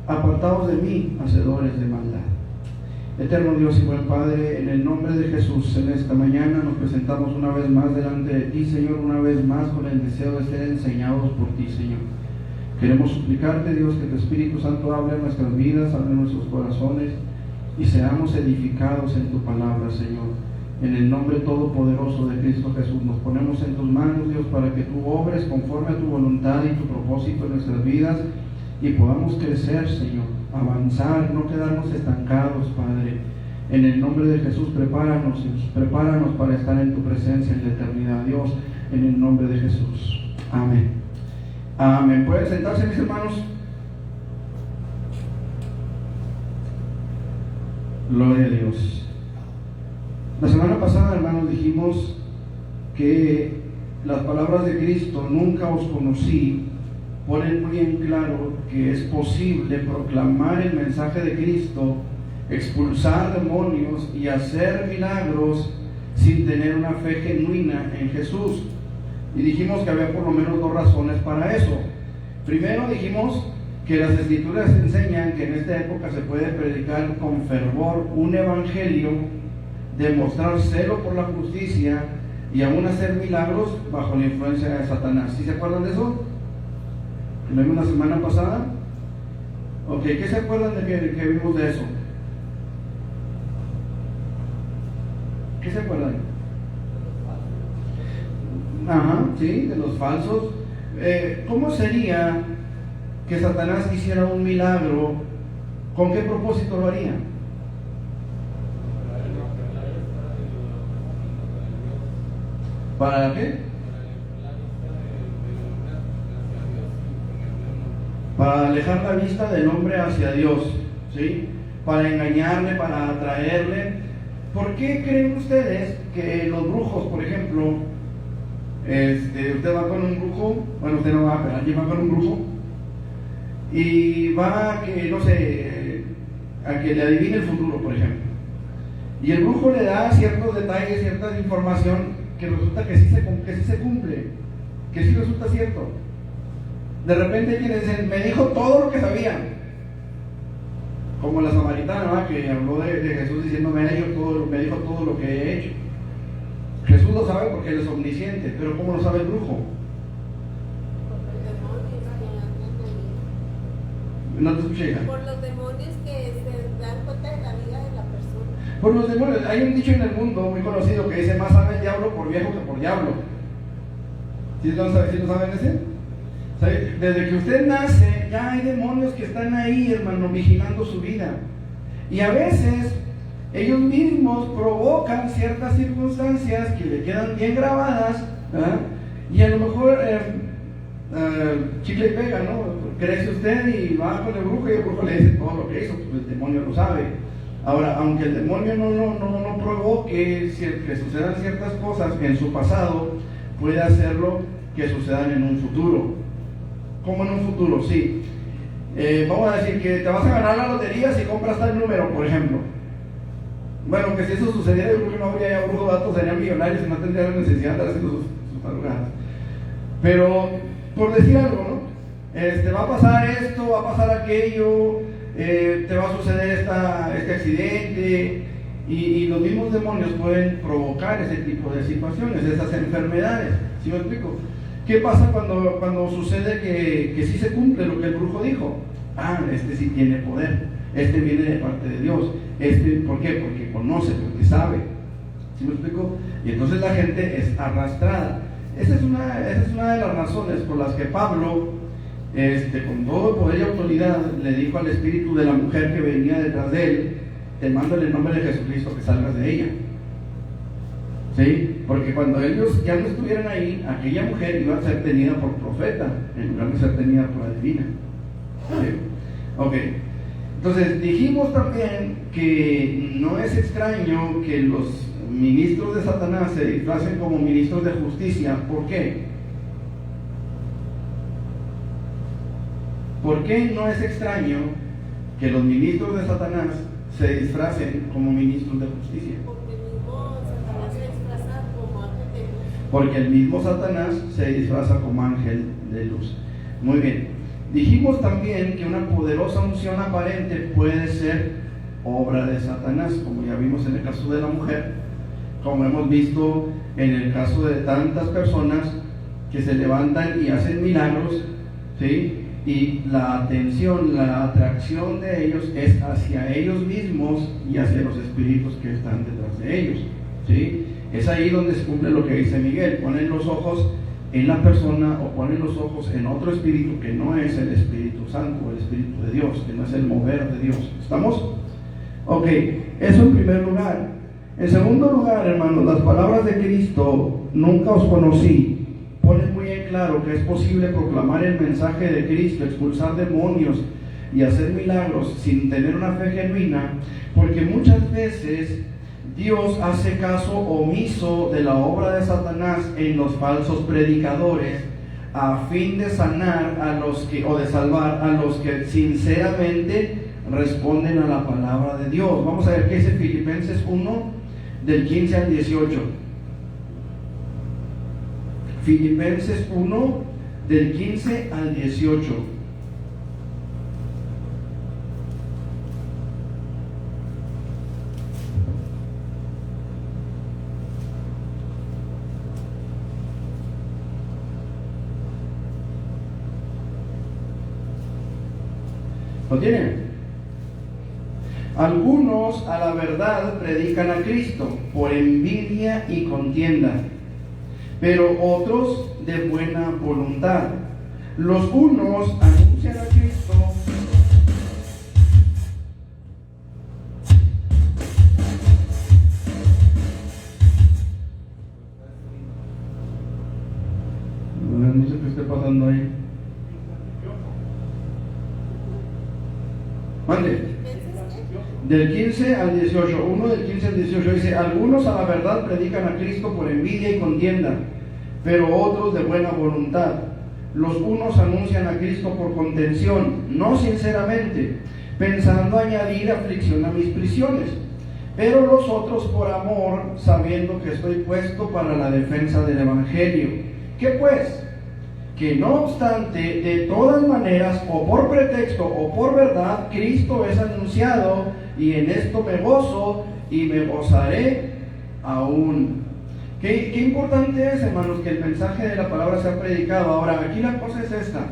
apartaos de mí, hacedores de maldad. Eterno Dios y buen Padre, en el nombre de Jesús, en esta mañana nos presentamos una vez más delante de ti, Señor, una vez más con el deseo de ser enseñados por ti, Señor. Queremos suplicarte, Dios, que tu Espíritu Santo hable en nuestras vidas, hable en nuestros corazones y seamos edificados en tu palabra, Señor. En el nombre todopoderoso de Cristo Jesús, nos ponemos en tus manos, Dios, para que tú obres conforme a tu voluntad y tu propósito en nuestras vidas y podamos crecer, Señor, avanzar, no quedarnos estancados, Padre. En el nombre de Jesús, prepáranos para estar en tu presencia en la eternidad, Dios, en el nombre de Jesús. Amén. Amén. ¿Pueden sentarse, mis hermanos? Gloria a Dios. La semana pasada, hermanos, dijimos que las palabras de Cristo, nunca os conocí, ponen muy en claro que es posible proclamar el mensaje de Cristo, expulsar demonios y hacer milagros sin tener una fe genuina en Jesús. Y dijimos que había por lo menos dos razones para eso. Primero dijimos que las Escrituras enseñan que en esta época se puede predicar con fervor un evangelio, demostrar celo por la justicia y aún hacer milagros bajo la influencia de Satanás. ¿Sí se acuerdan de eso? ¿Lo vimos la semana pasada? Ok, ¿qué se acuerdan de que vimos de eso? ¿Qué se acuerdan? Ajá, sí, de los falsos. ¿Cómo sería que Satanás hiciera un milagro? ¿Con qué propósito lo haría? ¿Para qué? Para alejar la vista del hombre hacia Dios, ¿sí? Para engañarle, para atraerle. ¿Por qué creen ustedes que los brujos, por ejemplo, usted va con un brujo, bueno, usted no va, pero alguien va con un brujo y va a que, no sé, a que le adivine el futuro, por ejemplo, y el brujo le da ciertos detalles, cierta información que resulta que sí se cumple, que sí resulta cierto? De repente quienes dicen, me dijo todo lo que sabía, como la samaritana, ¿verdad?, que habló de Jesús diciendo, me dijo todo lo que he hecho. Jesús lo sabe porque él es omnisciente, pero ¿cómo lo sabe el brujo? No te escuché. Por los demonios que se dan cuenta de la vida de la persona. Por los demonios. Hay un dicho en el mundo muy conocido que dice, más sabe el diablo por viejo que por diablo. ¿Sí lo saben ese? Desde que usted nace, ya hay demonios que están ahí, hermano, vigilando su vida. Y a veces ellos mismos provocan ciertas circunstancias que le quedan bien grabadas, ¿verdad? Y a lo mejor chicle y pega, ¿no? Crece usted y va con el brujo y el brujo le dice todo lo que hizo, pues el demonio lo sabe. Ahora, aunque el demonio no provoque que sucedan ciertas cosas en su pasado, puede hacerlo que sucedan en un futuro. ¿Cómo en un futuro? Sí. Vamos a decir que te vas a ganar la lotería si compras tal número, por ejemplo. Bueno, que si eso sucediera, yo creo que no habría ya brujos datos, serían millonarios y no tendrían la necesidad de andar haciendo sus madrugadas. Pero, por decir algo, ¿no? Va a pasar esto, va a pasar aquello, te va a suceder este accidente, y los mismos demonios pueden provocar ese tipo de situaciones, esas enfermedades. ¿Sí me explico? ¿Qué pasa cuando sucede que sí se cumple lo que el brujo dijo? Este sí tiene poder, este viene de parte de Dios, ¿por qué? Porque conoce, porque sabe. ¿Sí me explico? Y entonces la gente es arrastrada. Esa es una de las razones por las que Pablo, con todo poder y autoridad, le dijo al espíritu de la mujer que venía detrás de él, te mando en el nombre de Jesucristo que salgas de ella. ¿Sí? Porque cuando ellos ya no estuvieran ahí, aquella mujer iba a ser tenida por profeta en lugar de ser tenida por adivina. ¿Sí? Ok. Entonces dijimos también que no es extraño que los ministros de Satanás se disfracen como ministros de justicia. ¿Por qué? ¿Por qué no es extraño que los ministros de Satanás se disfracen como ministros de justicia? Porque el mismo Satanás se disfraza como ángel de luz. Muy bien. Dijimos también que una poderosa unción aparente puede ser obra de Satanás, como ya vimos en el caso de la mujer, como hemos visto en el caso de tantas personas que se levantan y hacen milagros, ¿sí? Y la atención, la atracción de ellos es hacia ellos mismos y hacia los espíritus que están detrás de ellos, ¿sí? Es ahí donde se cumple lo que dice Miguel: ponen los ojos en la persona o ponen los ojos en otro espíritu que no es el Espíritu Santo, el Espíritu de Dios, que no es el mover de Dios. ¿Estamos? Ok, eso en primer lugar. En segundo lugar, hermanos, las palabras de Cristo: nunca os conocí, ponen muy en claro que es posible proclamar el mensaje de Cristo, expulsar demonios y hacer milagros sin tener una fe genuina, porque muchas veces Dios hace caso omiso de la obra de Satanás en los falsos predicadores a fin de sanar a los que, o de salvar a los que sinceramente responden a la palabra de Dios. Vamos a ver qué dice Filipenses 1 del 15 al 18. Filipenses 1 del 15 al 18. ¿Lo tienen? Algunos a la verdad predican a Cristo por envidia y contienda, pero otros de buena voluntad. Los unos anuncian a Cristo no sé qué esté pasando ahí. Mande. Del 15 al 18, uno del 15 al 18 dice: algunos a la verdad predican a Cristo por envidia y contienda, pero otros de buena voluntad. Los unos anuncian a Cristo por contención, no sinceramente, pensando añadir aflicción a mis prisiones, pero los otros por amor, sabiendo que estoy puesto para la defensa del Evangelio. ¿Qué pues? Que no obstante, de todas maneras, o por pretexto o por verdad, Cristo es anunciado, y en esto me gozo y me gozaré aún. Qué importante es, hermanos, que el mensaje de la palabra sea predicado. Ahora, aquí la cosa es esta: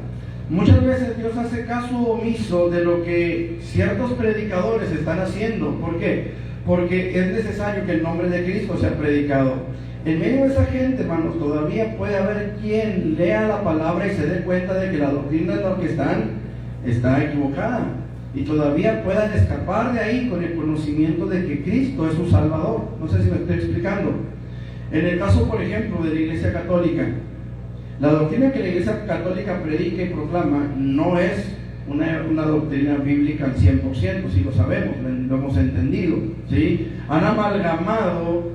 muchas veces Dios hace caso omiso de lo que ciertos predicadores están haciendo. ¿Por qué? Porque es necesario que el nombre de Cristo sea predicado. En medio de esa gente, hermanos, todavía puede haber quien lea la palabra y se dé cuenta de que la doctrina en la que están está equivocada, y todavía puedan escapar de ahí con el conocimiento de que Cristo es su Salvador. No sé si me estoy explicando. En el caso, por ejemplo, de la Iglesia Católica, la doctrina que la Iglesia Católica predica y proclama no es una doctrina bíblica al 100%, si lo sabemos, lo hemos entendido, ¿sí? Han amalgamado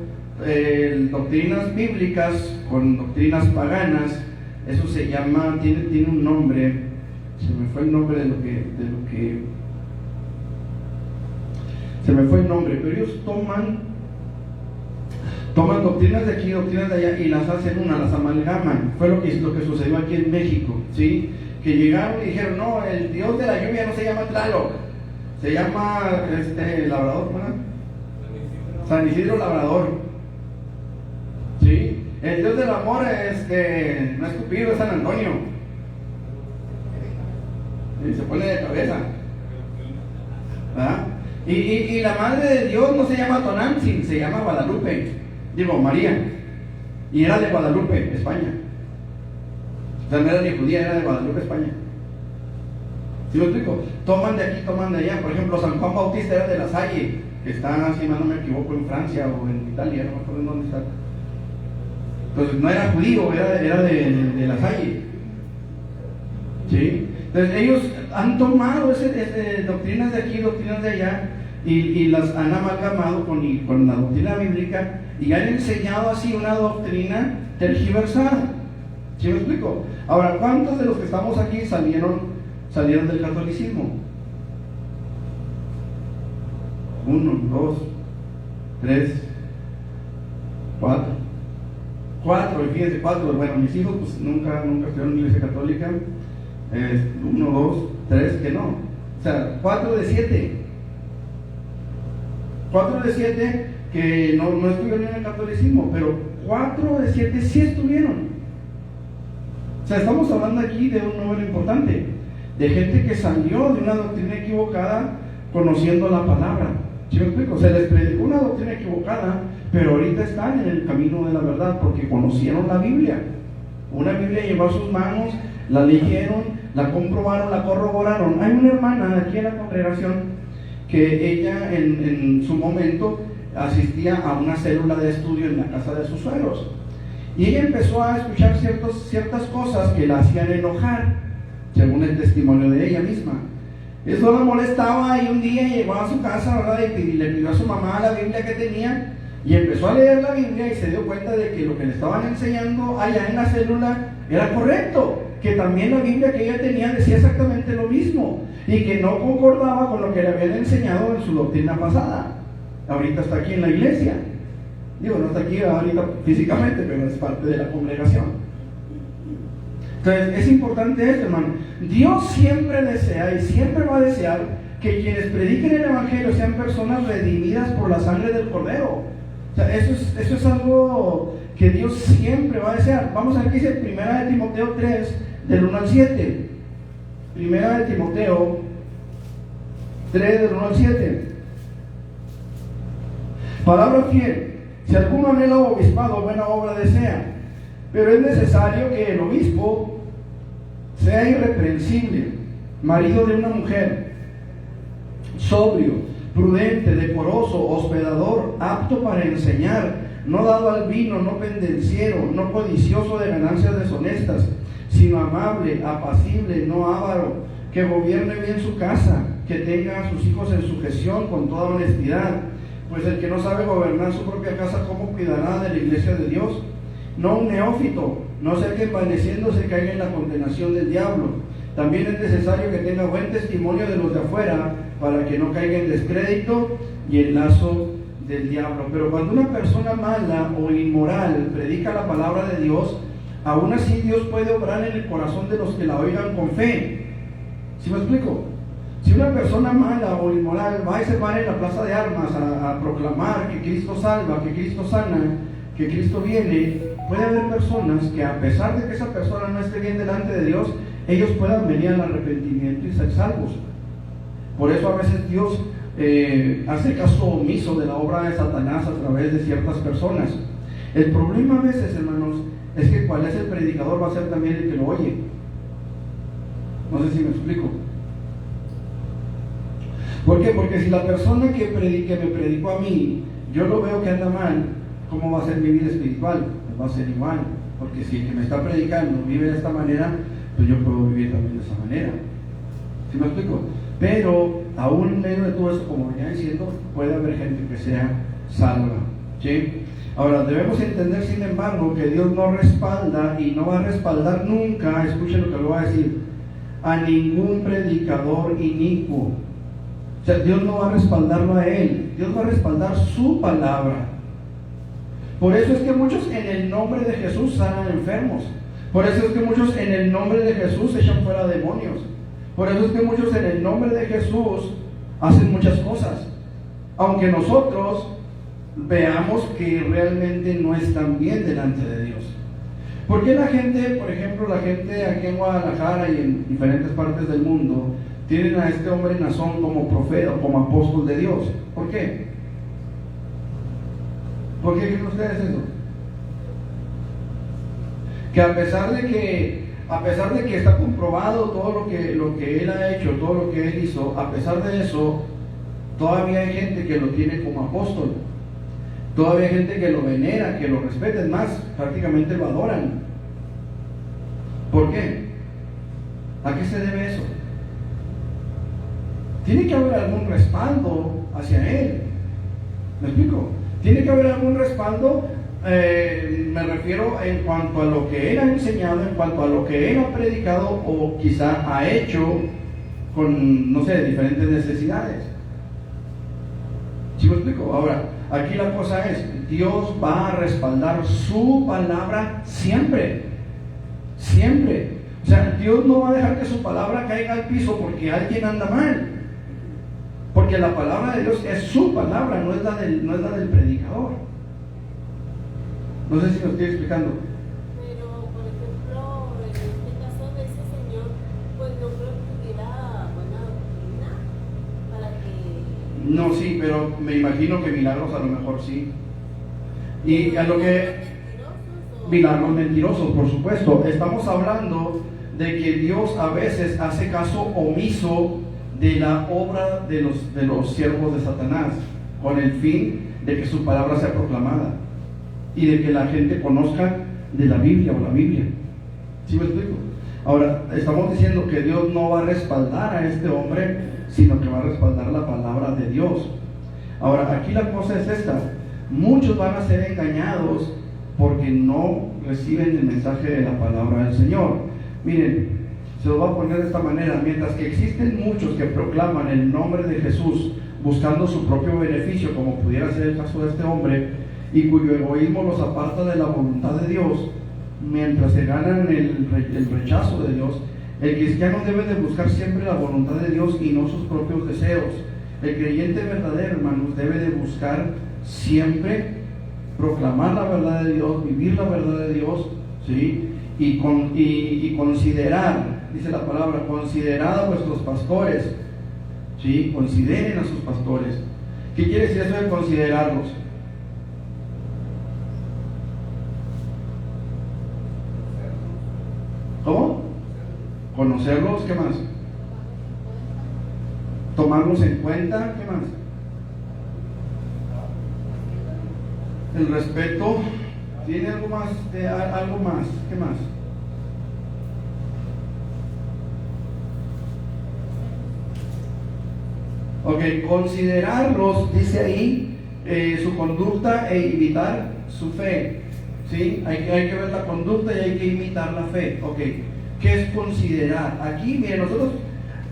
doctrinas bíblicas con doctrinas paganas. Eso se llama, tiene un nombre, se me fue el nombre de lo que se me fue el nombre, pero ellos toman doctrinas de aquí, doctrinas de allá, y las hacen las amalgaman. Fue lo que sucedió aquí en México, ¿sí? Que llegaron y dijeron: no, el Dios de la lluvia no se llama Tlaloc, se llama Labrador, ¿no? San Isidro Labrador, ¿sí? El Dios del amor no es Cupido, es San Antonio. Y se pone de cabeza, ¿verdad? Y la madre de Dios no se llama Tonantzin, se llama Guadalupe, María, y era de Guadalupe, España. O sea, no era ni judía, era de Guadalupe, España. ¿Sí lo explico? Toman de aquí, toman de allá. Por ejemplo, San Juan Bautista era de La Salle, que está, si no me equivoco, en Francia o en Italia, no me acuerdo en dónde está. Entonces no era judío, era de La Salle, ¿sí? Entonces ellos han tomado doctrinas de aquí, doctrinas de allá, y las han amalgamado con la doctrina bíblica, y han enseñado así una doctrina tergiversada. ¿Sí me explico? Ahora, ¿cuántos de los que estamos aquí salieron del catolicismo? 1, 2, 3, 4. 4, y fíjense, 4. Bueno, mis hijos pues nunca estuvieron en la iglesia católica. 1, 2, 3 que no. O sea, 4 de 7. 4 de 7 que no estuvieron en el catolicismo, pero 4 de 7 sí estuvieron. O sea, estamos hablando aquí de un número importante, de gente que salió de una doctrina equivocada conociendo la palabra. ¿Sí me explico? Se les predicó una doctrina equivocada, pero ahorita están en el camino de la verdad porque conocieron la Biblia. Una Biblia llevó a sus manos, la leyeron, la comprobaron, la corroboraron. Hay una hermana aquí en la congregación que ella en su momento asistía a una célula de estudio en la casa de sus suegros. Y ella empezó a escuchar ciertas cosas que la hacían enojar, según el testimonio de ella misma. Eso la molestaba y un día llegó a su casa, ¿verdad? Y le pidió a su mamá la Biblia que tenía y empezó a leer la Biblia y se dio cuenta de que lo que le estaban enseñando allá en la célula era correcto, que también la Biblia que ella tenía decía exactamente lo mismo y que no concordaba con lo que le habían enseñado en su doctrina pasada. Ahorita está aquí en la iglesia. Digo, no está aquí ahorita físicamente, pero es parte de la congregación. Entonces, es importante esto, hermano. Dios siempre desea y siempre va a desear que quienes prediquen el Evangelio sean personas redimidas por la sangre del Cordero. O sea, eso es algo que Dios siempre va a desear. Vamos a ver qué dice 1 de Timoteo 3, del 1 al 7. 1 de Timoteo 3, del 1 al 7. Palabra fiel. Si alguno anhela obispado, buena obra desea. Pero es necesario que el obispo sea irreprensible, marido de una mujer, sobrio, prudente, decoroso, hospedador, apto para enseñar, no dado al vino, no pendenciero, no codicioso de ganancias deshonestas, sino amable, apacible, no avaro, que gobierne bien su casa, que tenga a sus hijos en sujeción con toda honestidad. Pues el que no sabe gobernar su propia casa, ¿cómo cuidará de la iglesia de Dios? No un neófito, no sea que envaneciéndose caiga en la condenación del diablo. También es necesario que tenga buen testimonio de los de afuera, para que no caiga en descrédito y en lazo del diablo. Pero cuando una persona mala o inmoral predica la palabra de Dios, aún así Dios puede obrar en el corazón de los que la oigan con fe. ¿Sí me explico? Si una persona mala o inmoral va y se para en la plaza de armas a proclamar que Cristo salva, que Cristo sana, que Cristo viene, puede haber personas que, a pesar de que esa persona no esté bien delante de Dios, ellos puedan venir al arrepentimiento y ser salvos. Por eso a veces Dios hace caso omiso de la obra de Satanás a través de ciertas personas. El problema a veces, hermanos, es que cuál es el predicador va a ser también el que lo oye. No sé si me explico. ¿Por qué? Porque si la persona que me predicó a mí, yo lo veo que anda mal, ¿cómo va a ser mi vida espiritual? Pues va a ser igual. Porque si el que me está predicando vive de esta manera, pues yo puedo vivir también de esa manera. ¿Sí me explico? Pero aún en medio de todo eso, como venía diciendo, puede haber gente que sea salva. ¿Sí? Ahora, debemos entender, sin embargo, que Dios no respalda y no va a respaldar nunca, escuchen lo que le voy a decir, a ningún predicador inicuo. O sea, Dios no va a respaldarlo a él, Dios va a respaldar su palabra. Por eso es que muchos en el nombre de Jesús sanan enfermos. Por eso es que muchos en el nombre de Jesús echan fuera demonios. Por eso es que muchos en el nombre de Jesús hacen muchas cosas. Aunque nosotros veamos que realmente no están bien delante de Dios. ¿Por qué la gente, por ejemplo, la gente aquí en Guadalajara y en diferentes partes del mundo, tienen a este hombre Nazón como profeta, como apóstol de Dios? ¿Por qué? ¿Por qué creen ustedes eso? Que a pesar de que está comprobado todo lo que él ha hecho, todo lo que él hizo, a pesar de eso, todavía hay gente que lo tiene como apóstol. Todavía hay gente que lo venera, que lo respeta, es más, prácticamente lo adoran. ¿Por qué? ¿A qué se debe eso? Tiene que haber algún respaldo hacia él. ¿Me explico? Tiene que haber algún respaldo, me refiero en cuanto a lo que él ha enseñado, en cuanto a lo que él ha predicado o quizá ha hecho con, no sé, diferentes necesidades. ¿Sí me explico? Ahora, aquí la cosa es, Dios va a respaldar su palabra siempre. Siempre. O sea, Dios no va a dejar que su palabra caiga al piso porque alguien anda mal. Porque la palabra de Dios es su palabra, no es la del predicador. No sé si lo estoy explicando. Pero, por ejemplo, en este caso de ese señor, pues no creo que tuviera buena doctrina para que... No, sí, pero me imagino que milagros a lo mejor sí. Y a lo que... Milagros mentirosos, por supuesto. Estamos hablando de que Dios a veces hace caso omiso de la obra de los siervos de Satanás, con el fin de que su palabra sea proclamada y de que la gente conozca de la Biblia o la Biblia. ¿Sí me explico? Ahora, estamos diciendo que Dios no va a respaldar a este hombre, sino que va a respaldar la palabra de Dios. Ahora, aquí la cosa es esta: muchos van a ser engañados porque no reciben el mensaje de la palabra del Señor. Miren, se lo voy a poner de esta manera: mientras que existen muchos que proclaman el nombre de Jesús buscando su propio beneficio, como pudiera ser el caso de este hombre, y cuyo egoísmo los aparta de la voluntad de Dios, mientras se ganan el rechazo de Dios, el cristiano debe de buscar siempre la voluntad de Dios y no sus propios deseos. El creyente verdadero, hermanos, debe de buscar siempre proclamar la verdad de Dios, vivir la verdad de Dios, ¿sí? Y considerar, dice la palabra, considerad a vuestros pastores, ¿sí? Consideren a sus pastores. ¿Qué quiere decir eso de considerarlos? ¿Cómo? Conocerlos, ¿qué más? Tomarlos en cuenta, ¿qué más? El respeto. ¿Tiene algo más? ¿Algo más? ¿Qué más? Ok, considerarlos, dice ahí, su conducta e imitar su fe. ¿Sí? Hay que ver la conducta y hay que imitar la fe. Ok, ¿qué es considerar? Aquí, miren, nosotros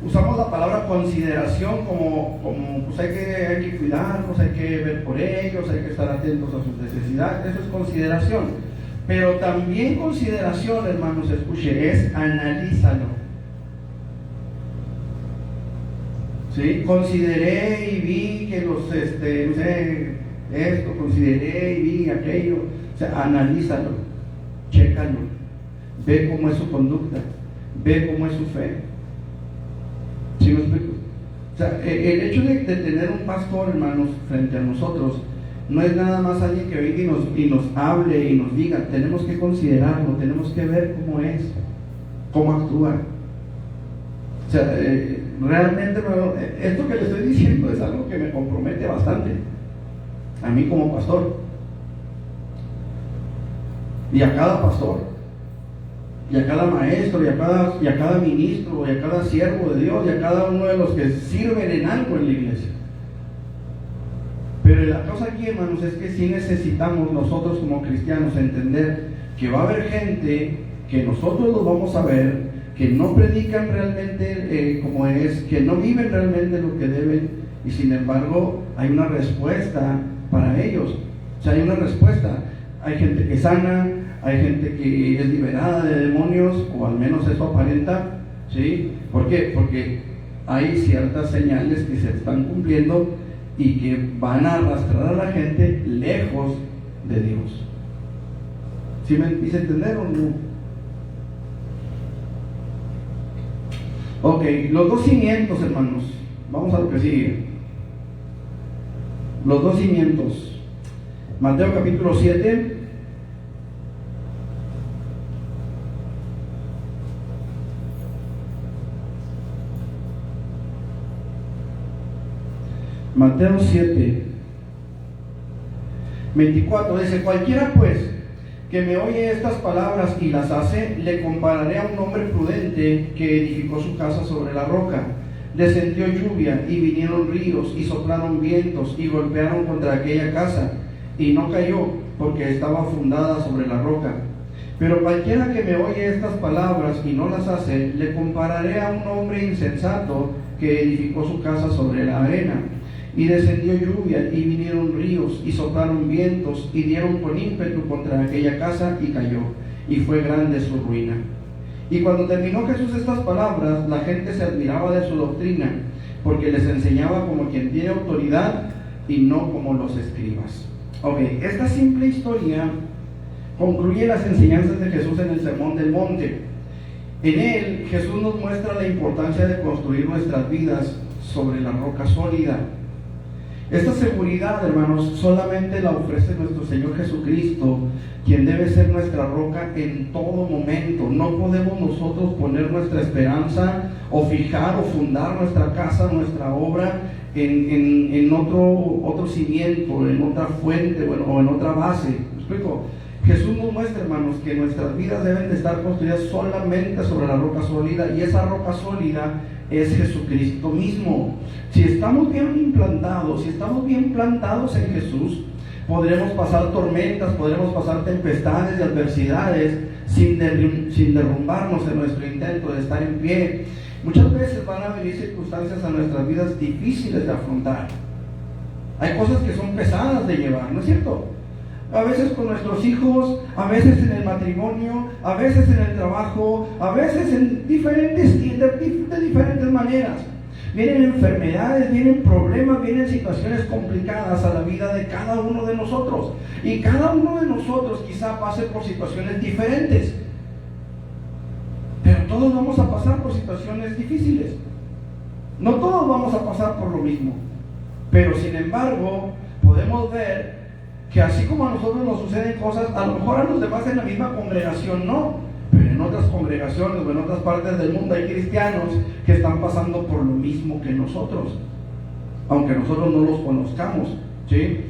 usamos la palabra consideración como pues hay que cuidarlos, hay que ver por ellos, hay que estar atentos a sus necesidades. Eso es consideración. Pero también consideración, hermanos, escuche, es analízalo. ¿Sí? Consideré y vi que los, no sé, esto, consideré y vi aquello. O sea, analízalo, chécalo, ve cómo es su conducta, ve cómo es su fe. ¿Sí me explico? O sea, el hecho de tener un pastor, hermanos, frente a nosotros, no es nada más alguien que venga y nos hable y nos diga. Tenemos que considerarlo, tenemos que ver cómo es, cómo actúa. O sea, realmente, esto que le estoy diciendo es algo que me compromete bastante a mí como pastor, y a cada pastor, y a cada maestro, y a cada ministro, y a cada siervo de Dios, y a cada uno de los que sirven en algo en la iglesia. Pero la cosa aquí, hermanos, es que sí necesitamos nosotros como cristianos entender que va a haber gente que nosotros los vamos a ver, que no predican realmente como es, que no viven realmente lo que deben, y sin embargo hay una respuesta para ellos. O sea, hay una respuesta. Hay gente que sana, hay gente que es liberada de demonios, o al menos eso aparenta, ¿sí? ¿Por qué? Porque hay ciertas señales que se están cumpliendo y que van a arrastrar a la gente lejos de Dios. ¿Sí me hice entender o no? Ok, los dos cimientos, hermanos. Vamos a lo que sigue. Los dos cimientos. Mateo capítulo 7. Mateo 7, 24 dice: cualquiera pues que me oye estas palabras y las hace, le compararé a un hombre prudente que edificó su casa sobre la roca. Descendió lluvia y vinieron ríos y soplaron vientos y golpearon contra aquella casa, y no cayó porque estaba fundada sobre la roca. Pero cualquiera que me oye estas palabras y no las hace, le compararé a un hombre insensato que edificó su casa sobre la arena. Y descendió lluvia y vinieron ríos y soplaron vientos y dieron con ímpetu contra aquella casa y cayó, y fue grande su ruina. Y cuando terminó Jesús estas palabras, la gente se admiraba de su doctrina, porque les enseñaba como quien tiene autoridad y no como los escribas. Ok, esta simple historia concluye las enseñanzas de Jesús en el Sermón del Monte. En él, Jesús nos muestra la importancia de construir nuestras vidas sobre la roca sólida. Esta seguridad, hermanos, solamente la ofrece nuestro Señor Jesucristo, quien debe ser nuestra roca en todo momento. No podemos nosotros poner nuestra esperanza o fijar o fundar nuestra casa, nuestra obra en otro cimiento, en otra fuente o en otra base. ¿Me explico? Jesús nos muestra, hermanos, que nuestras vidas deben de estar construidas solamente sobre la roca sólida, y esa roca sólida es Jesucristo mismo. Si estamos bien implantados, si estamos bien plantados en Jesús, podremos pasar tormentas, podremos pasar tempestades y adversidades sin derrumbarnos en nuestro intento de estar en pie. Muchas veces van a venir circunstancias a nuestras vidas difíciles de afrontar. Hay cosas que son pesadas de llevar, ¿no es cierto? A veces con nuestros hijos, a veces en el matrimonio, a veces en el trabajo, a veces de diferentes maneras. Vienen enfermedades, vienen problemas, vienen situaciones complicadas a la vida de cada uno de nosotros. Y cada uno de nosotros quizá pase por situaciones diferentes. Pero todos vamos a pasar por situaciones difíciles. No todos vamos a pasar por lo mismo. Pero sin embargo, podemos ver que así como a nosotros nos suceden cosas, a lo mejor a los demás en la misma congregación no, pero en otras congregaciones o en otras partes del mundo hay cristianos que están pasando por lo mismo que nosotros, aunque nosotros no los conozcamos, ¿sí?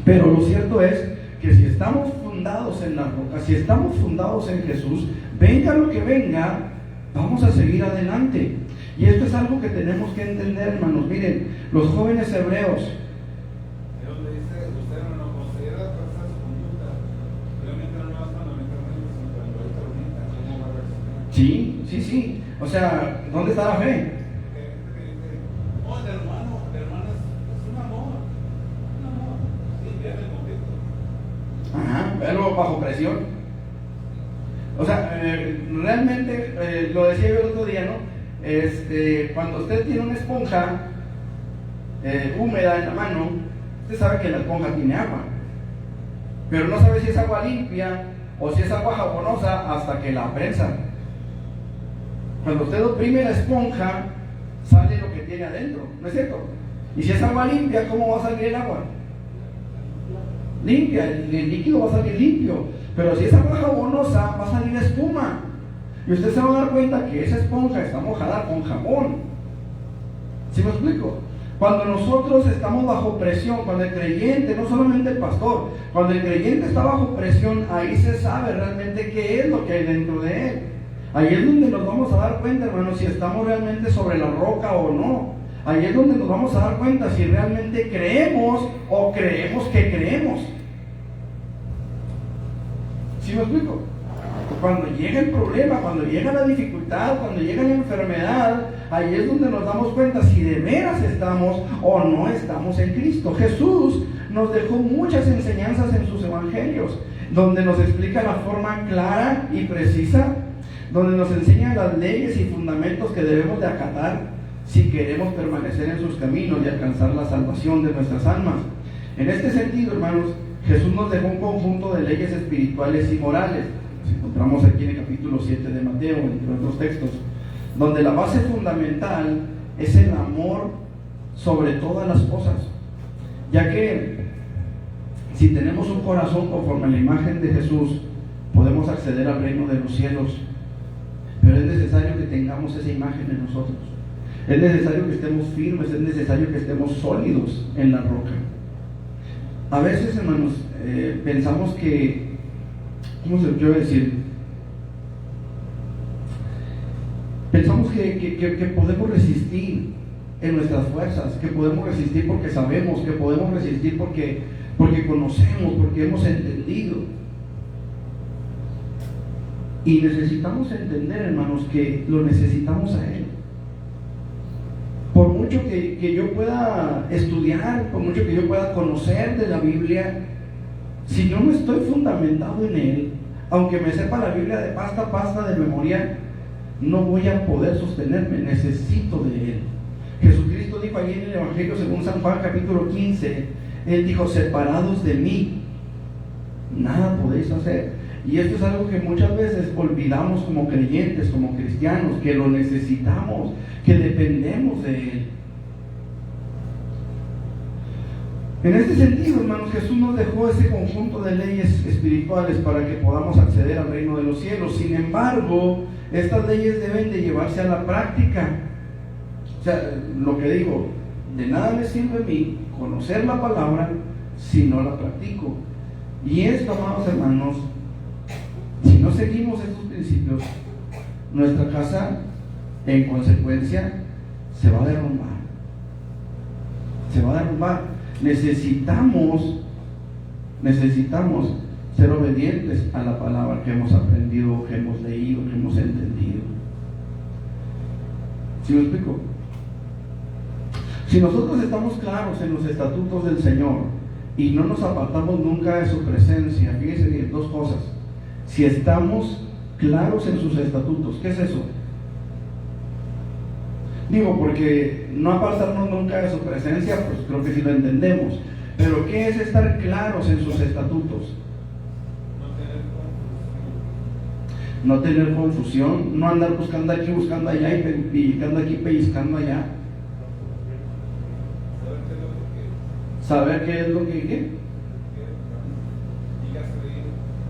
Pero lo cierto es que si estamos fundados en la roca, si estamos fundados en Jesús, venga lo que venga, vamos a seguir adelante. Y esto es algo que tenemos que entender, hermanos. Miren, los jóvenes hebreos, sí. O sea, ¿dónde está la fe? Oh, de hermano es un amor. Sí, viene el conflicto. Ajá, verlo bajo presión. O sea, realmente, lo decía yo el otro día, ¿no? Cuando usted tiene una esponja húmeda en la mano, usted sabe que la esponja tiene agua, pero no sabe si es agua limpia o si es agua jabonosa hasta que la prensa. Cuando usted oprime la esponja, sale lo que tiene adentro, ¿no es cierto? Y si es agua limpia, ¿cómo va a salir el agua? Limpia, el líquido va a salir limpio. Pero si es agua jabonosa, va a salir espuma. Y usted se va a dar cuenta que esa esponja está mojada con jabón. ¿Sí me explico? Cuando nosotros estamos bajo presión, cuando el creyente, no solamente el pastor, cuando el creyente está bajo presión, ahí se sabe realmente qué es lo que hay dentro de él. Ahí es donde nos vamos a dar cuenta, hermanos, si estamos realmente sobre la roca o no. Ahí es donde nos vamos a dar cuenta si realmente creemos o creemos que creemos. ¿Sí me explico? Cuando llega el problema, cuando llega la dificultad, cuando llega la enfermedad, ahí es donde nos damos cuenta si de veras estamos o no estamos en Cristo. Jesús nos dejó muchas enseñanzas en sus evangelios, donde nos explica la forma clara y precisa, donde nos enseña las leyes y fundamentos que debemos de acatar si queremos permanecer en sus caminos y alcanzar la salvación de nuestras almas. En este sentido, hermanos, Jesús nos dejó un conjunto de leyes espirituales y morales. Nos encontramos aquí en el capítulo 7 de Mateo, entre otros textos, donde la base fundamental es el amor sobre todas las cosas, ya que si tenemos un corazón conforme a la imagen de Jesús, podemos acceder al reino de los cielos. Pero es necesario que tengamos esa imagen en nosotros. Es necesario que estemos firmes, es necesario que estemos sólidos en la roca. A veces, hermanos, pensamos que, ¿cómo se puede decir? Pensamos que podemos resistir en nuestras fuerzas, que podemos resistir porque sabemos, que podemos resistir porque conocemos, porque hemos entendido. Y necesitamos entender, hermanos, que lo necesitamos a Él. Por mucho que yo pueda estudiar, por mucho que yo pueda conocer de la Biblia, si yo no estoy fundamentado en Él, Aunque me sepa la Biblia de pasta a pasta de memoria, no voy a poder sostenerme, necesito de Él. Jesucristo dijo allí en el Evangelio según San Juan capítulo 15, Él dijo, separados de mí, nada podéis hacer. Y esto es algo que muchas veces olvidamos como creyentes, como cristianos, que lo necesitamos, que dependemos de Él. En este sentido, hermanos, Jesús nos dejó ese conjunto de leyes espirituales para que podamos acceder al reino de los cielos. Sin embargo, estas leyes deben de llevarse a la práctica. O sea, lo que digo, de nada me sirve a mí conocer la palabra si no la practico. Y esto, amados hermanos, si no seguimos estos principios, nuestra casa, en consecuencia, se va a derrumbar. Se va a derrumbar. Necesitamos ser obedientes a la palabra que hemos aprendido, que hemos leído, que hemos entendido. ¿Sí me explico? Si nosotros estamos claros en los estatutos del Señor y no nos apartamos nunca de su presencia, fíjense bien, dos cosas. Si estamos claros en sus estatutos, ¿qué es eso? Digo, porque no apartarnos nunca de su presencia, pues creo que sí lo entendemos. Pero ¿qué es estar claros en sus estatutos? No tener confusión, no andar buscando aquí, buscando allá y pellizcando aquí, pellizcando allá. Saber qué es lo que ¿qué?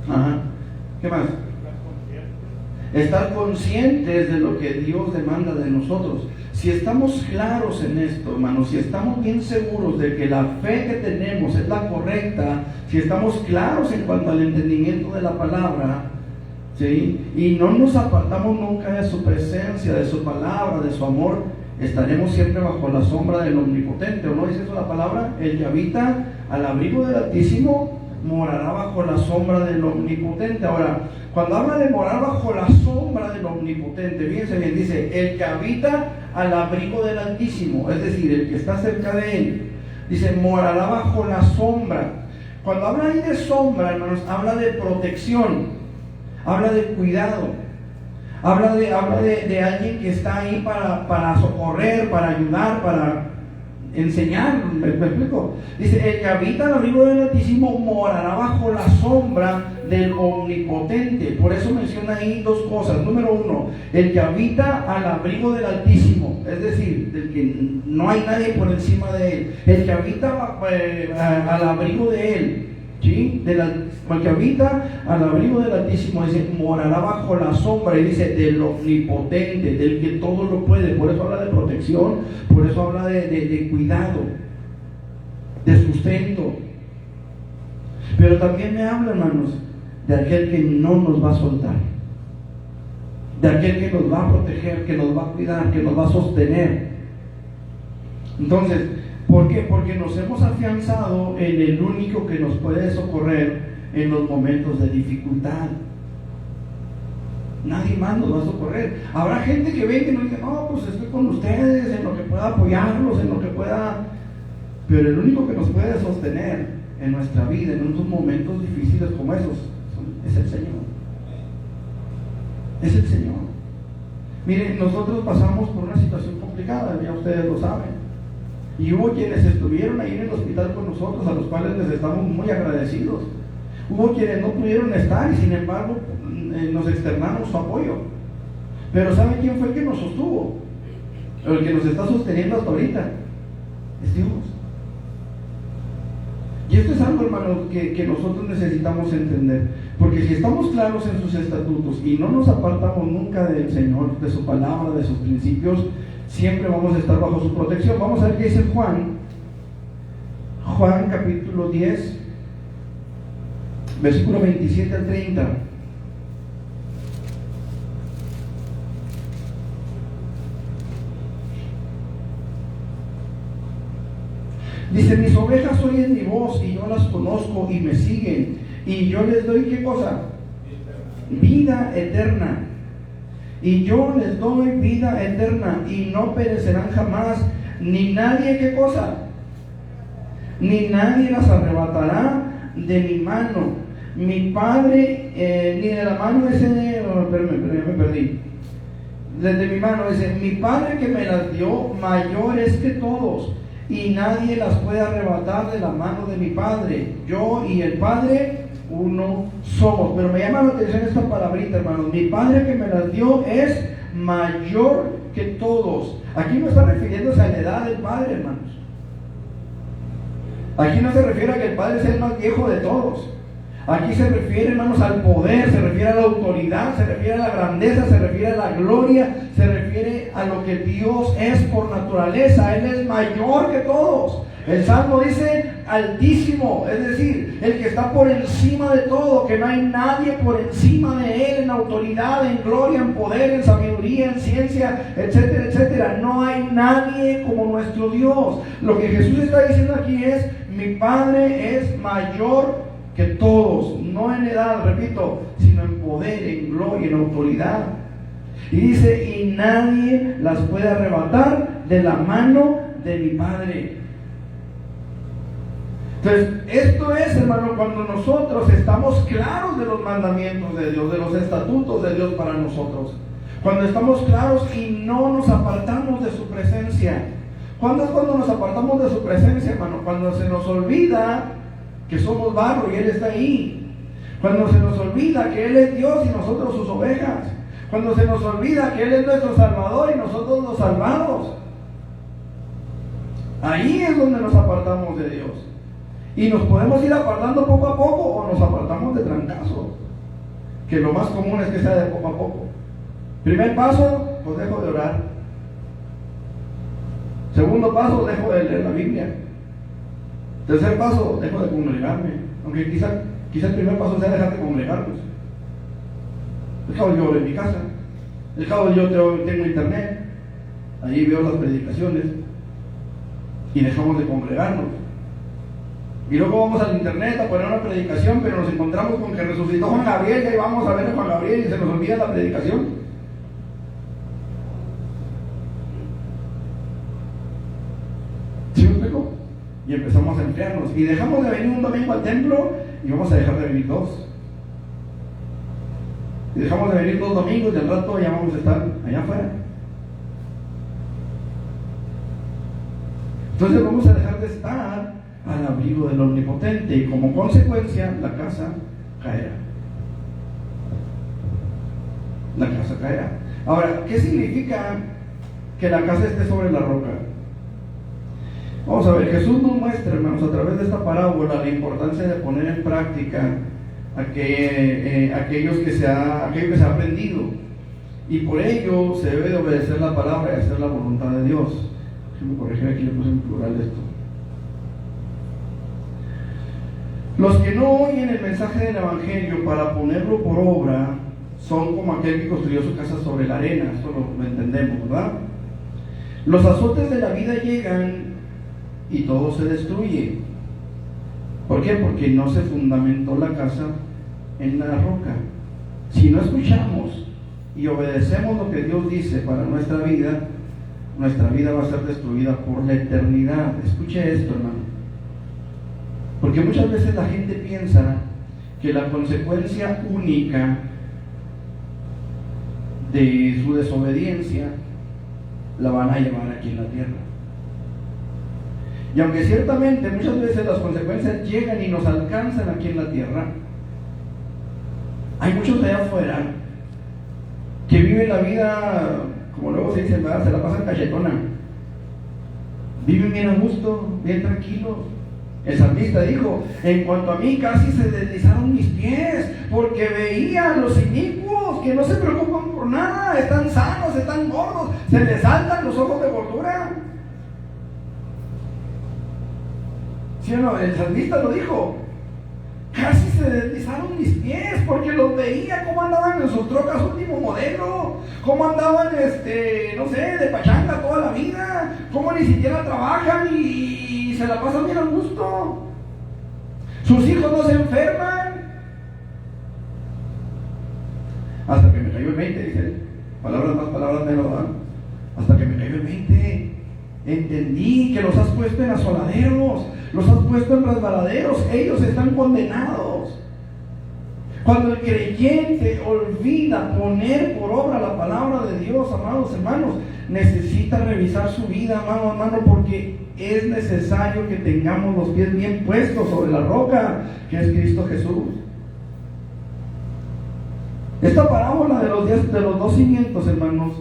Ajá. ¿Qué más? Estar conscientes de lo que Dios demanda de nosotros. Si estamos claros en esto, hermanos, si estamos bien seguros de que la fe que tenemos es la correcta, si estamos claros en cuanto al entendimiento de la palabra, ¿sí? Y no nos apartamos nunca de su presencia, de su palabra, de su amor, estaremos siempre bajo la sombra del Omnipotente. ¿O no dice eso la palabra? El que habita al abrigo del Altísimo morará bajo la sombra del Omnipotente. Ahora, cuando habla de morar bajo la sombra del Omnipotente, fíjense bien, dice, el que habita al abrigo del Altísimo, es decir, el que está cerca de él, dice, morará bajo la sombra. Cuando habla ahí de sombra, hermanos, habla de protección, habla de cuidado, habla de alguien que está ahí para socorrer, para ayudar, para enseñar. ¿Me explico? Dice, el que habita al abrigo del Altísimo morará bajo la sombra del Omnipotente. Por eso menciona ahí dos cosas. Número uno, el que habita al abrigo del Altísimo, es decir, del que no hay nadie por encima de él. El que habita al abrigo de él, ¿sí? El que habita al abrigo del Altísimo, dice, morará bajo la sombra, y dice, del Omnipotente, del que todo lo puede. Por eso habla de protección, por eso habla de cuidado, de sustento. Pero también me habla, hermanos, de aquel que no nos va a soltar, de aquel que nos va a proteger, que nos va a cuidar, que nos va a sostener. Entonces, ¿por qué? Porque nos hemos afianzado en el único que nos puede socorrer en los momentos de dificultad. Nadie más nos va a socorrer. Habrá gente que ve que nos dice, no, pues estoy con ustedes en lo que pueda apoyarlos, en lo que pueda. Pero el único que nos puede sostener en nuestra vida, en unos momentos difíciles como esos, es el Señor. Es el Señor. Miren, nosotros pasamos por una situación complicada, ya ustedes lo saben. Y hubo quienes estuvieron ahí en el hospital con nosotros, a los cuales les estamos muy agradecidos. Hubo quienes no pudieron estar y sin embargo nos externaron su apoyo. Pero ¿sabe quién fue el que nos sostuvo? El que nos está sosteniendo hasta ahorita es Dios. Y esto es algo, hermanos, que nosotros necesitamos entender. Porque si estamos claros en sus estatutos y no nos apartamos nunca del Señor, de su palabra, de sus principios, siempre vamos a estar bajo su protección. Vamos a ver qué dice Juan capítulo 10, versículo 27 al 30. Dice, mis ovejas oyen mi voz y yo las conozco y me siguen, y yo les doy, ¿qué cosa? Vida eterna. Y yo les doy vida eterna y no perecerán jamás, ni nadie, ¿qué cosa? Ni nadie las arrebatará de mi mano. Mi Padre ni de la mano ese, me perdí. Desde mi mano dice, mi Padre que me las dio, mayor es que todos, y nadie las puede arrebatar de la mano de mi Padre. Yo y el Padre, uno somos. Pero me llama la atención esta palabrita, hermanos. Mi Padre que me las dio es mayor que todos. Aquí no está refiriéndose a la edad del Padre, hermanos. Aquí no se refiere a que el Padre sea el más viejo de todos. Aquí se refiere, hermanos, al poder, se refiere a la autoridad, se refiere a la grandeza, se refiere a la gloria, se refiere a lo que Dios es por naturaleza. Él es mayor que todos. El Salmo dice altísimo, es decir, el que está por encima de todo, que no hay nadie por encima de Él en autoridad, en gloria, en poder, en sabiduría, en ciencia, etcétera, etcétera. No hay nadie como nuestro Dios. Lo que Jesús está diciendo aquí es, mi Padre es mayor que todos, no en edad, repito, sino en poder, en gloria, en autoridad. Y dice, y nadie las puede arrebatar de la mano de mi Padre. Entonces, esto es, hermano, cuando nosotros estamos claros de los mandamientos de Dios, de los estatutos de Dios para nosotros. Cuando estamos claros y no nos apartamos de su presencia. ¿Cuándo es cuando nos apartamos de su presencia, hermano? Cuando se nos olvida que somos barro y Él está ahí. Cuando se nos olvida que Él es Dios y nosotros sus ovejas. Cuando se nos olvida que Él es nuestro Salvador y nosotros los salvados. Ahí es donde nos apartamos de Dios. Y nos podemos ir apartando poco a poco o nos apartamos de trancazo. Que lo más común es que sea de poco a poco. Primer paso, pues dejo de orar. Segundo paso, dejo de leer la Biblia. Tercer paso, dejo de congregarme. Aunque quizá el primer paso sea dejar de congregarnos. El cabo yo oro en mi casa. El cabo yo tengo internet. Ahí veo las predicaciones. Y dejamos de congregarnos. Y luego vamos al internet a poner una predicación, pero nos encontramos con que resucitó Juan Gabriel y ahí vamos a ver a Juan Gabriel y se nos olvida la predicación. ¿Sí me explico? Y empezamos a enfriarnos. Y dejamos de venir un domingo al templo y vamos a dejar de venir dos. Y dejamos de venir 2 domingos y al rato ya vamos a estar allá afuera. Entonces vamos a dejar de estar al abrigo del Omnipotente y como consecuencia la casa caerá. La casa caerá. Ahora, ¿qué significa que la casa esté sobre la roca? Vamos a ver, Jesús nos muestra, hermanos, a través de esta parábola la importancia de poner en práctica aquello que se ha aprendido, y por ello se debe de obedecer la palabra y hacer la voluntad de Dios. Déjenme corregir, aquí le puse en plural esto. Los que no oyen el mensaje del Evangelio para ponerlo por obra son como aquel que construyó su casa sobre la arena. Esto lo entendemos, ¿verdad? Los azotes de la vida llegan y todo se destruye. ¿Por qué? Porque no se fundamentó la casa en la roca. Si no escuchamos y obedecemos lo que Dios dice para nuestra vida va a ser destruida por la eternidad. Escuche esto, hermano. Porque muchas veces la gente piensa que la consecuencia única de su desobediencia la van a llevar aquí en la tierra. Y aunque ciertamente muchas veces las consecuencias llegan y nos alcanzan aquí en la tierra, hay muchos de allá afuera que viven la vida, como luego se dice, se la pasan cachetona. Viven bien a gusto, bien tranquilos. El salmista dijo, en cuanto a mí casi se deslizaron mis pies, porque veía a los inicuos que no se preocupan por nada, están sanos, están gordos, se les saltan los ojos de gordura. ¿Sí o no? El salmista lo dijo. Casi se deslizaron mis pies porque los veía cómo andaban en sus trocas último modelo, cómo andaban, no sé, de pachanga toda la vida, cómo ni siquiera trabajan y se la pasan bien a gusto. Sus hijos no se enferman. Hasta que me cayó el 20, dice él. Palabras más, palabras menos, ¿verdad? Hasta que me cayó el 20. Entendí que los has puesto en asoladeros, los has puesto en resbaladeros, ellos están condenados. Cuando el creyente olvida poner por obra la palabra de Dios, amados hermanos, necesita revisar su vida, amado hermano, porque es necesario que tengamos los pies bien puestos sobre la roca, que es Cristo Jesús. Esta parábola de los dos cimientos, hermanos,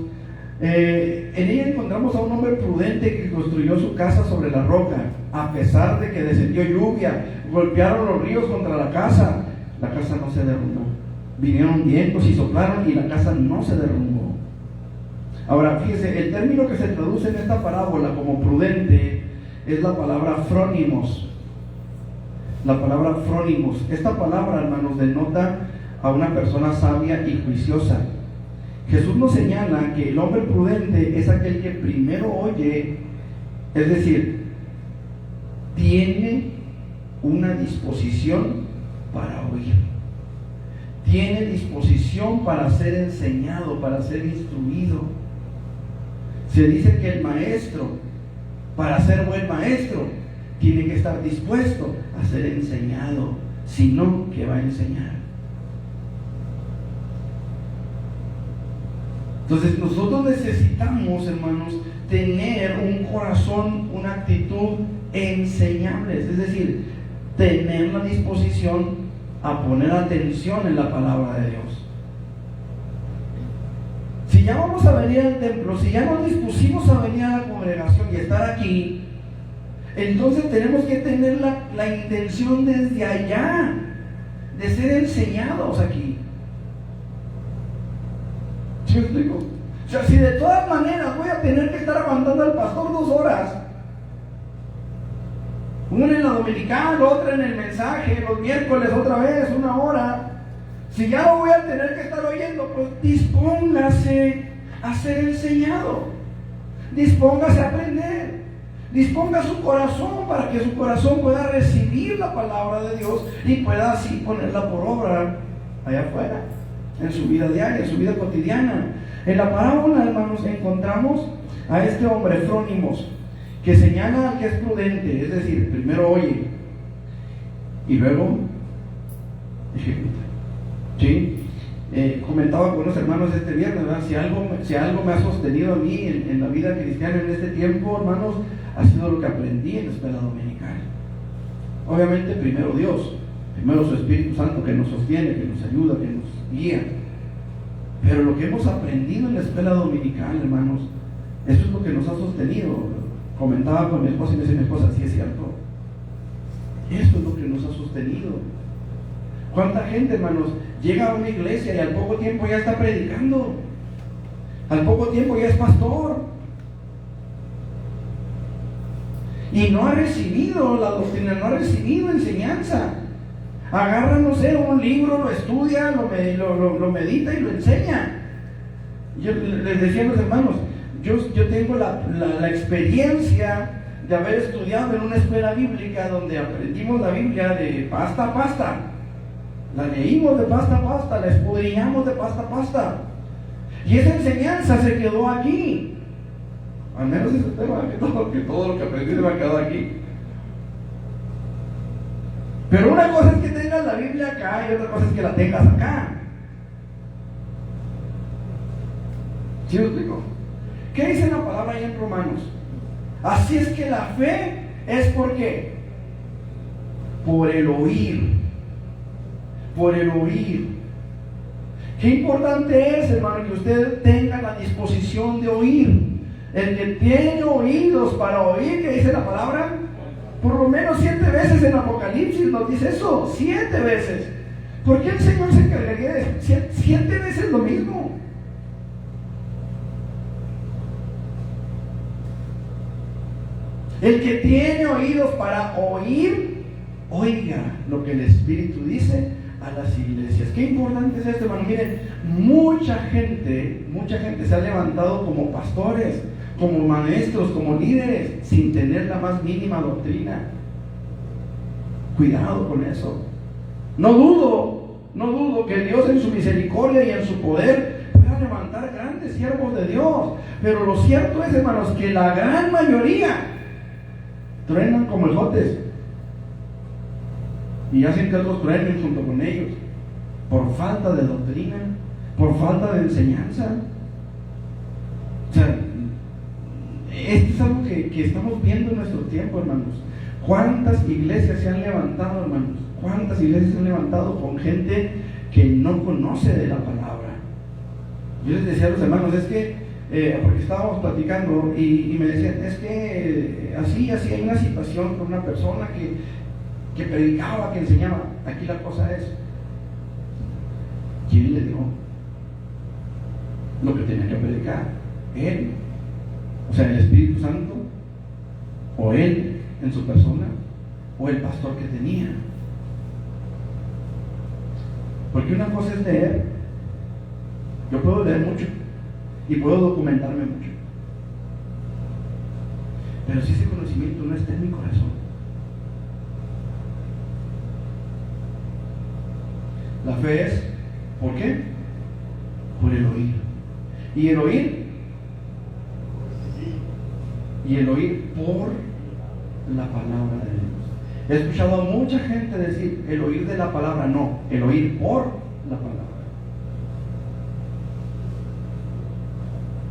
en ella encontramos a un hombre prudente que construyó su casa sobre la roca, a pesar de que descendió lluvia, golpearon los ríos contra la casa no se derrumbó. Vinieron vientos y soplaron y la casa no se derrumbó. Ahora, fíjese, el término que se traduce en esta parábola como prudente es la palabra frónimos. La palabra frónimos. Esta palabra, hermanos, denota a una persona sabia y juiciosa. Jesús nos señala que el hombre prudente es aquel que primero oye, es decir, tiene una disposición para oír, tiene disposición para ser enseñado, para ser instruido. Se dice que el maestro, para ser buen maestro, tiene que estar dispuesto a ser enseñado, si no, ¿qué va a enseñar? Entonces nosotros necesitamos, hermanos, tener un corazón, una actitud enseñable, es decir, tener la disposición a poner atención en la palabra de Dios. Si ya vamos a venir al templo, si ya nos dispusimos a venir a la congregación y estar aquí, entonces tenemos que tener la intención desde allá de ser enseñados aquí. ¿Sí me explico? O sea, si de todas maneras voy a tener que estar aguantando al pastor 2 horas, una en la dominical, otra en el mensaje, los miércoles otra vez, 1 hora, si ya lo voy a tener que estar oyendo, pues dispóngase a ser enseñado, dispóngase a aprender, disponga su corazón para que su corazón pueda recibir la palabra de Dios y pueda así ponerla por obra allá afuera, en su vida diaria, en su vida cotidiana. En la parábola, hermanos, encontramos a este hombre Frónimos, que señala al que es prudente, es decir, primero oye y luego ejecuta. ¿Sí? Comentaba con unos hermanos este viernes, ¿verdad? Si algo me ha sostenido a mí en la vida cristiana en este tiempo, hermanos, ha sido lo que aprendí en la escuela dominical. Obviamente primero Dios, primero su Espíritu Santo, que nos sostiene, que nos ayuda, que nos guía. Pero lo que hemos aprendido en la escuela dominical, hermanos, eso es lo que nos ha sostenido. Comentaba con mi esposa y me dice mi esposa, sí es cierto, esto es lo que nos ha sostenido. ¿Cuánta gente, hermanos, llega a una iglesia y al poco tiempo ya está predicando? Al poco tiempo ya es pastor y no ha recibido la doctrina, no ha recibido enseñanza. Agarra, no sé, un libro, lo estudia, lo medita y lo enseña. Yo les decía a los hermanos, yo tengo la experiencia de haber estudiado en una escuela bíblica donde aprendimos la Biblia de pasta a pasta. La leímos de pasta a pasta, la escudriñamos de pasta a pasta. Y esa enseñanza se quedó aquí. Al menos eso espero que todo lo que aprendí se me ha quedado aquí. Pero una cosa es que tengas la Biblia acá y otra cosa es que la tengas acá. ¿Sí lo explico? ¿Qué dice la palabra ahí en Romanos? Así es que la fe es ¿por qué? Por el oír. Por el oír. Qué importante es, hermano, que usted tenga la disposición de oír. El que tiene oídos para oír, ¿qué dice la palabra? Por lo menos 7 veces en Apocalipsis nos dice eso, 7 veces. ¿Por qué el Señor se encargaría de 7 veces lo mismo? El que tiene oídos para oír, oiga lo que el Espíritu dice a las iglesias. Qué importante es esto, hermano. Miren, mucha gente se ha levantado como pastores, como maestros, como líderes, sin tener la más mínima doctrina. Cuidado con eso. No dudo que Dios en su misericordia y en su poder pueda levantar grandes siervos de Dios. Pero lo cierto es, hermanos, que la gran mayoría truenan como ejotes y hacen que otros truenen junto con ellos. por falta de doctrina, por falta de enseñanza. O sea, esto es algo que estamos viendo en nuestro tiempo, hermanos. ¿Cuántas iglesias se han levantado, hermanos? ¿Cuántas iglesias se han levantado con gente que no conoce de la palabra? Yo les decía a los hermanos, es que, porque estábamos platicando y me decían, es que así hay una situación con una persona que predicaba, que enseñaba. Aquí la cosa es, ¿quién le dio lo que tenía que predicar? Él, o sea, el Espíritu Santo, o él en su persona, o el pastor que tenía. Porque una cosa es leer. Yo puedo leer mucho y puedo documentarme mucho, pero si ese conocimiento no está en mi corazón, la fe es, ¿por qué? Por el oír. Y el oír por la palabra de Dios. He escuchado a mucha gente decir el oír de la palabra, no, el oír por la palabra.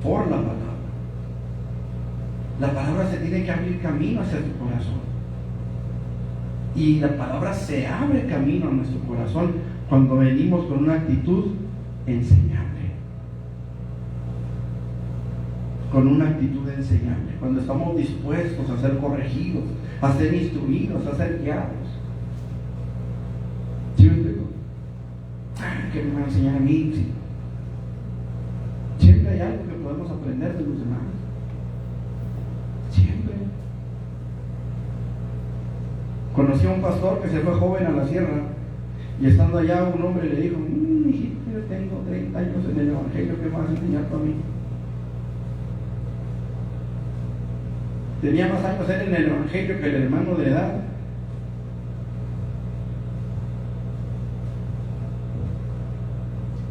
Por la palabra. La palabra se tiene que abrir camino hacia tu corazón. Y la palabra se abre camino a nuestro corazón cuando venimos con una actitud enseñable. Con una actitud enseñable. Cuando estamos dispuestos a ser corregidos, a ser instruidos, a ser guiados. ¿Sí me explico? ¿Qué me va a enseñar a mí? Sí. Siempre hay algo que podemos aprender de los demás. Siempre. Conocí a un pastor que se fue joven a la sierra y estando allá un hombre le dijo, hijito, yo tengo 30 años en el evangelio, ¿qué me vas a enseñar tú a mí? Tenía más años él en el evangelio que el hermano de edad.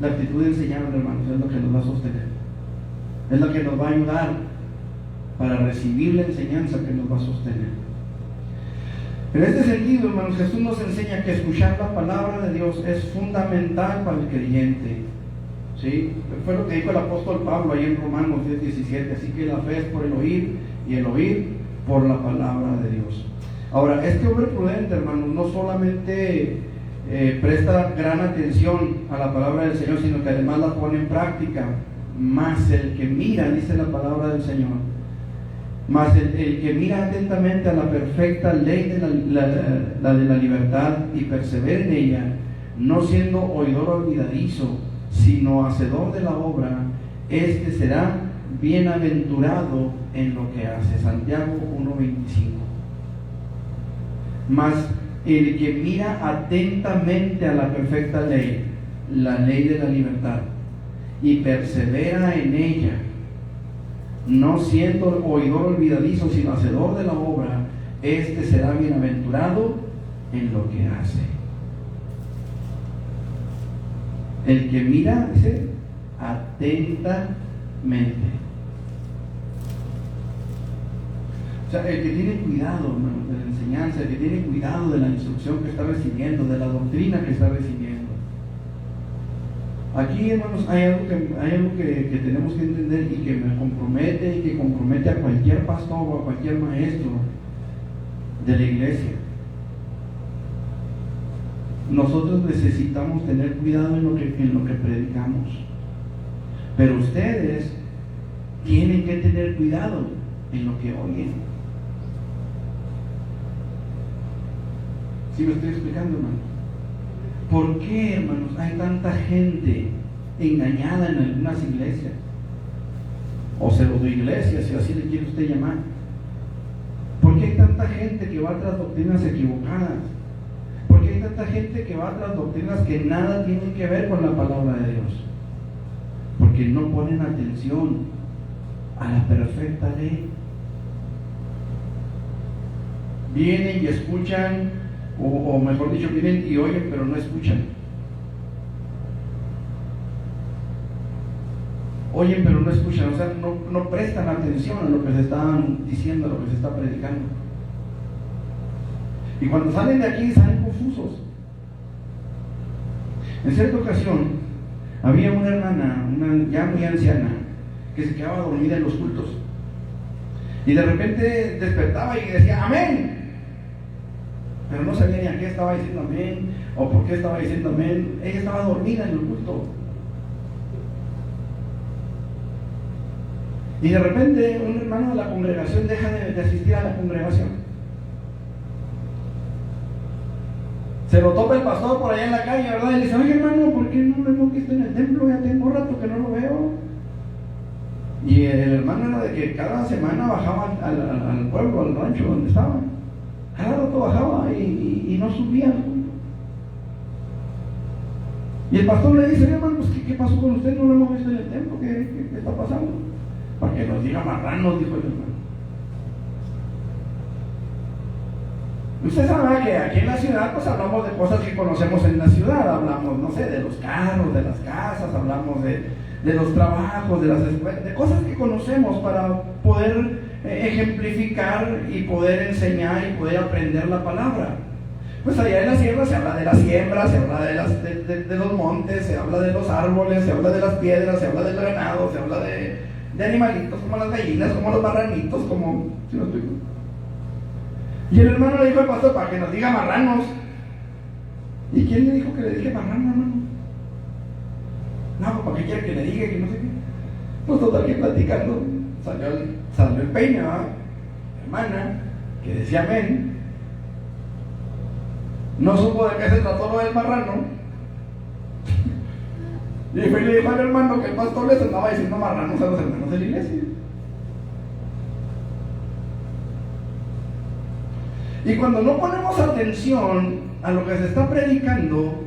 La actitud de enseñarle, hermanos, es lo que nos va a sostener. Es lo que nos va a ayudar para recibir la enseñanza que nos va a sostener. En este sentido, hermanos, Jesús nos enseña que escuchar la palabra de Dios es fundamental para el creyente. ¿Sí? Fue lo que dijo el apóstol Pablo ahí en Romanos 10:17. Así que la fe es por el oír y el oír por la palabra de Dios. Ahora, este hombre prudente, hermanos, no solamente presta gran atención a la palabra del Señor, sino que además la pone en práctica. Más el que mira, dice la palabra del Señor, más el que mira atentamente a la perfecta ley de la de la libertad y persevera en ella, no siendo oidor olvidadizo, sino hacedor de la obra, este será bienaventurado en lo que hace. Santiago 1:25. Mas el que mira atentamente a la perfecta ley, la ley de la libertad, y persevera en ella, no siendo oidor olvidadizo, sino hacedor de la obra, este será bienaventurado en lo que hace. El que mira, dice, atentamente. O sea, el que tiene cuidado, hermano, de la enseñanza, el que tiene cuidado de la instrucción que está recibiendo, de la doctrina que está recibiendo. Aquí, hermanos, hay algo que tenemos que entender y que me compromete y que compromete a cualquier pastor o a cualquier maestro de la iglesia. Nosotros necesitamos tener cuidado en lo que predicamos, pero ustedes tienen que tener cuidado en lo que oyen. ¿Sí me estoy explicando, hermanos? ¿Por qué, hermanos, hay tanta gente engañada en algunas iglesias? O pseudoiglesias, si así le quiere usted llamar. ¿Por qué hay tanta gente que va tras doctrinas equivocadas? ¿Por qué hay tanta gente que va tras doctrinas que nada tienen que ver con la palabra de Dios? Porque no ponen atención a la perfecta ley. Vienen y escuchan, o mejor dicho, vienen y oyen, pero no escuchan. Oyen, pero no escuchan, o sea, no prestan atención a lo que se está diciendo, a lo que se está predicando. Y cuando salen de aquí, salen confusos. En cierta ocasión, había una hermana, ya muy anciana, que se quedaba dormida en los cultos. Y de repente despertaba y decía, amén. Pero no sabía ni a qué estaba diciendo amén, o por qué estaba diciendo amén. Ella estaba dormida en el culto. Y de repente un hermano de la congregación deja de asistir a la congregación. Se lo topa el pastor por allá en la calle, ¿verdad? Y le dice, oye hermano, ¿por qué no lo hemos visto en el templo? Ya tengo rato que no lo veo. Y el hermano era de que cada semana bajaba al pueblo, al rancho donde estaba. Cada rato bajaba y no subía. Y el pastor le dice, hermano, pues, ¿qué pasó con usted? No lo hemos visto en el templo, ¿qué está pasando? Para que nos diga marranos, dijo el hermano. Usted sabe que aquí en la ciudad pues hablamos de cosas que conocemos en la ciudad, hablamos, no sé, de los carros, de las casas, hablamos de los trabajos, de las escuelas, de cosas que conocemos para poder ejemplificar y poder enseñar y poder aprender la palabra. Pues allá en la sierra se habla de la siembra, se habla de los montes, se habla de los árboles, se habla de las piedras, se habla del ganado, se habla de animalitos como las gallinas, como los marranitos, como... ¿sí me explico? Y el hermano le dijo al pastor, para que nos diga marranos. ¿Y quién le dijo que le dije marrano, hermano? No, ¿para qué quiere que le diga que no sé qué? Pues total que platicando salió el peña, ¿verdad? Hermana, que decía amén. No supo de qué se trató lo del marrano. Y le dijo al hermano que el pastor les andaba diciendo marranos a los hermanos de la iglesia. Y cuando no ponemos atención a lo que se está predicando,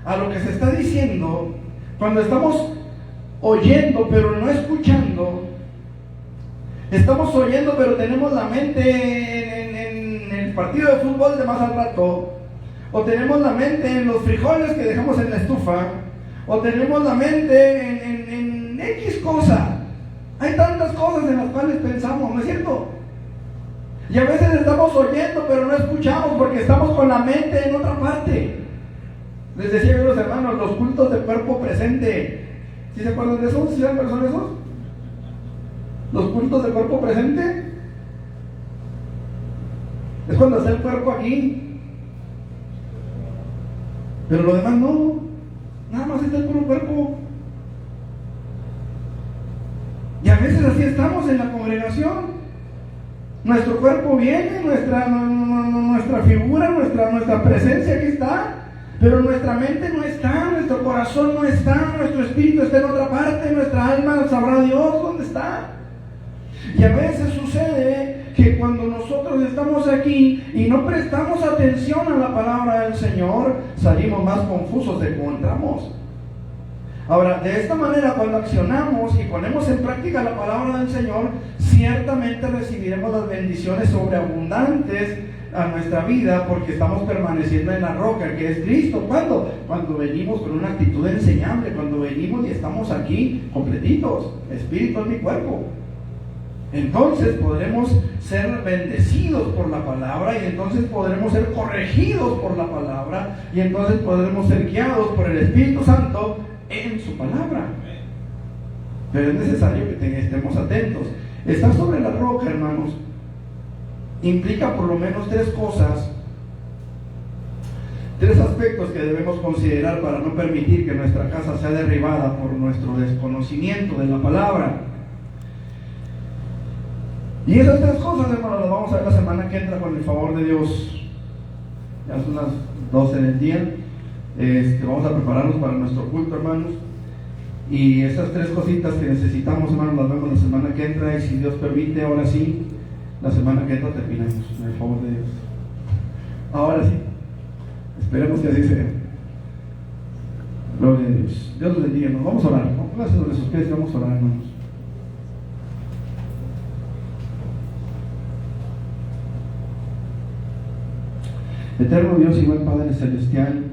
a lo que se está diciendo, cuando estamos oyendo pero no escuchando, estamos oyendo pero tenemos la mente en el partido de fútbol de más al rato, o tenemos la mente en los frijoles que dejamos en la estufa, o tenemos la mente en X cosa. Hay tantas cosas en las cuales pensamos, ¿no es cierto? Y a veces estamos oyendo pero no escuchamos porque estamos con la mente en otra parte. Les decía yo a los hermanos, los cultos de cuerpo presente, ¿sí se acuerdan de esos? ¿Sí saben cuáles son esos? Los cultos de cuerpo presente es cuando está el cuerpo aquí, pero lo demás no, nada más está el puro cuerpo. Y a veces así estamos en la congregación. Nuestro cuerpo viene, nuestra figura, nuestra presencia aquí está, pero nuestra mente no está, nuestro corazón no está, nuestro espíritu está en otra parte, nuestra alma sabrá Dios dónde está. Y a veces sucede que cuando nosotros estamos aquí y no prestamos atención a la palabra del Señor, salimos más confusos de cómo entramos. Ahora, de esta manera, cuando accionamos y ponemos en práctica la palabra del Señor, ciertamente recibiremos las bendiciones sobreabundantes a nuestra vida, porque estamos permaneciendo en la roca que es Cristo. ¿Cuándo? Cuando venimos con una actitud enseñable, cuando venimos y estamos aquí completitos, espíritu en mi cuerpo. Entonces podremos ser bendecidos por la palabra, y entonces podremos ser corregidos por la palabra, y entonces podremos ser guiados por el Espíritu Santo en su palabra. Pero es necesario que estemos atentos. Estar sobre la roca, hermanos, implica por lo menos tres cosas, tres aspectos que debemos considerar para no permitir que nuestra casa sea derribada por nuestro desconocimiento de la palabra. Y esas tres cosas, hermanos, las vamos a ver la semana que entra con el favor de Dios. Ya son las 12 del día. Vamos a prepararnos para nuestro culto, hermanos. Y esas tres cositas que necesitamos, hermanos, las vemos la semana que entra. Y si Dios permite, ahora sí, la semana que entra terminamos, con el favor de Dios. Ahora sí, esperemos que así sea. Gloria a Dios. Dios los bendiga, hermanos. Vamos a orar. Pónganse sobre sus pies y vamos a orar, hermanos. Eterno Dios y buen Padre Celestial,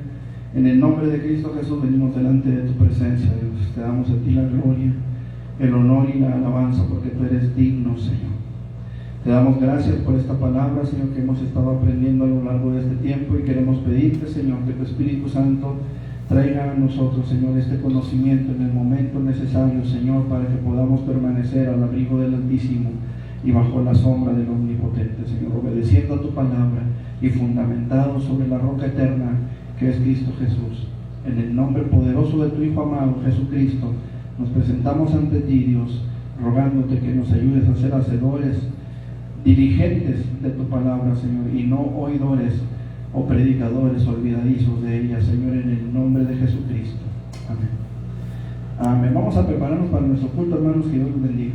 en el nombre de Cristo Jesús venimos delante de tu presencia, Dios. Te damos a ti la gloria, el honor y la alabanza, porque tú eres digno, Señor. Te damos gracias por esta palabra, Señor, que hemos estado aprendiendo a lo largo de este tiempo, y queremos pedirte, Señor, que tu Espíritu Santo traiga a nosotros, Señor, este conocimiento en el momento necesario, Señor, para que podamos permanecer al abrigo del Altísimo y bajo la sombra del Omnipotente, Señor, obedeciendo a tu palabra y fundamentado sobre la roca eterna que es Cristo Jesús. En el nombre poderoso de tu Hijo amado, Jesucristo, nos presentamos ante ti, Dios, rogándote que nos ayudes a ser hacedores, dirigentes de tu palabra, Señor, y no oidores o predicadores olvidadizos de ella, Señor, en el nombre de Jesucristo. Amén. Amén. Vamos a prepararnos para nuestro culto, hermanos, que Dios los bendiga.